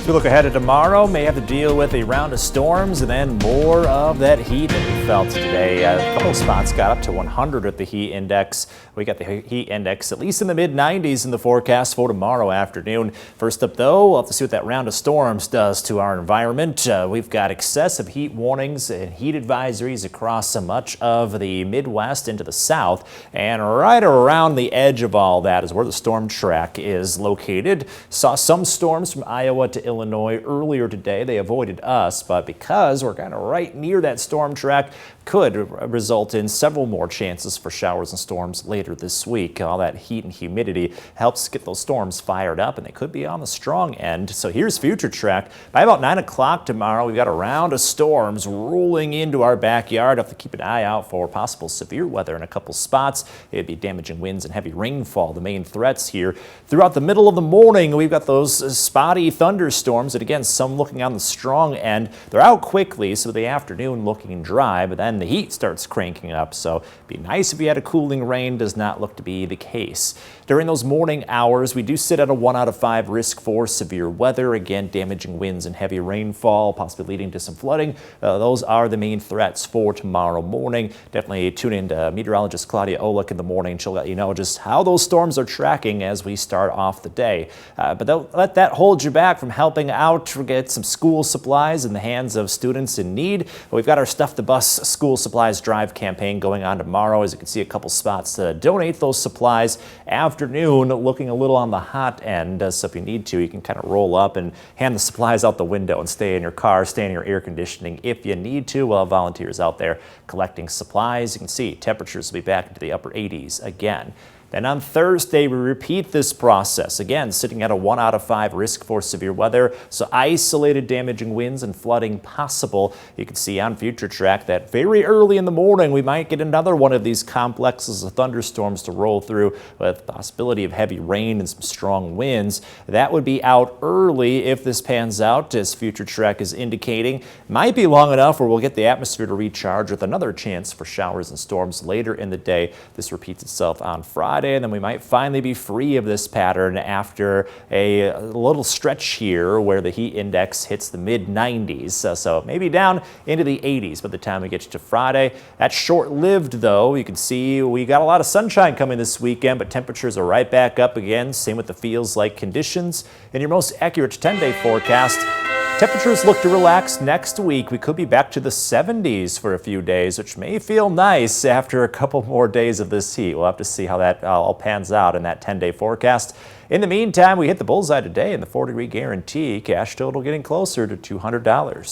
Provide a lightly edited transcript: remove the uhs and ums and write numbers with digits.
As we look ahead to tomorrow, may have to deal with a round of storms and then more of that heat that we felt today. A couple of spots got up to 100 at the heat index. We got the heat index at least in the mid-90s in the forecast for tomorrow afternoon. First up, though, we'll have to see what that round of storms does to our environment. We've got excessive heat warnings and heat advisories across much of the Midwest into the south. And right around the edge of all that is where the storm track is located. Saw some storms from Iowa to Illinois earlier today. They avoided us, but because we're kind of right near that storm track, could result in several more chances for showers and storms later this week. All that heat and humidity helps get those storms fired up, and they could be on the strong end. So here's future track. By about 9 o'clock tomorrow, we've got a round of storms rolling into our backyard. Have to keep an eye out for possible severe weather in a couple spots. It'd be damaging winds and heavy rainfall, the main threats here. Throughout the middle of the morning, we've got those spotty thunderstorms, and again, some looking on the strong end. They're out quickly, so the afternoon looking dry, but then the heat starts cranking up, so it'd be nice if you had a cooling rain. Does not look to be the case. During those morning hours, we do sit at a 1 out of 5 risk for severe weather. Again, damaging winds and heavy rainfall, possibly leading to some flooding. Those are the main threats for tomorrow morning. Definitely tune in to meteorologist Claudia Olick in the morning. She'll let you know just how those storms are tracking as we start off the day. But don't let that hold you back from helping out to get some school supplies in the hands of students in need. We've got our Stuff the Bus school supplies drive campaign going on tomorrow. As you can see, a couple spots to donate those supplies. Afternoon looking a little on the hot end, so if you need to, you can kind of roll up and hand the supplies out the window and stay in your car, stay in your air conditioning if you need to. We'll have volunteers out there collecting supplies. You can see temperatures will be back into the upper 80s again. Then on Thursday, we repeat this process. Again, sitting at a 1 out of 5 risk for severe weather. So isolated damaging winds and flooding possible. You can see on future track that very early in the morning, we might get another one of these complexes of thunderstorms to roll through with possibility of heavy rain and some strong winds. That would be out early if this pans out, as future track is indicating. Might be long enough where we'll get the atmosphere to recharge with another chance for showers and storms later in the day. This repeats itself on Friday. And then we might finally be free of this pattern after a little stretch here where the heat index hits the mid-90s. So maybe down into the 80s by the time we get to Friday. That's short-lived, though. You can see we got a lot of sunshine coming this weekend, but temperatures are right back up again. Same with the feels-like conditions. In your most accurate 10-day forecast, temperatures look to relax next week. We could be back to the 70s for a few days, which may feel nice after a couple more days of this heat. We'll have to see how that all pans out in that 10-day forecast. In the meantime, we hit the bullseye today in the 4-degree guarantee. Cash total getting closer to $200.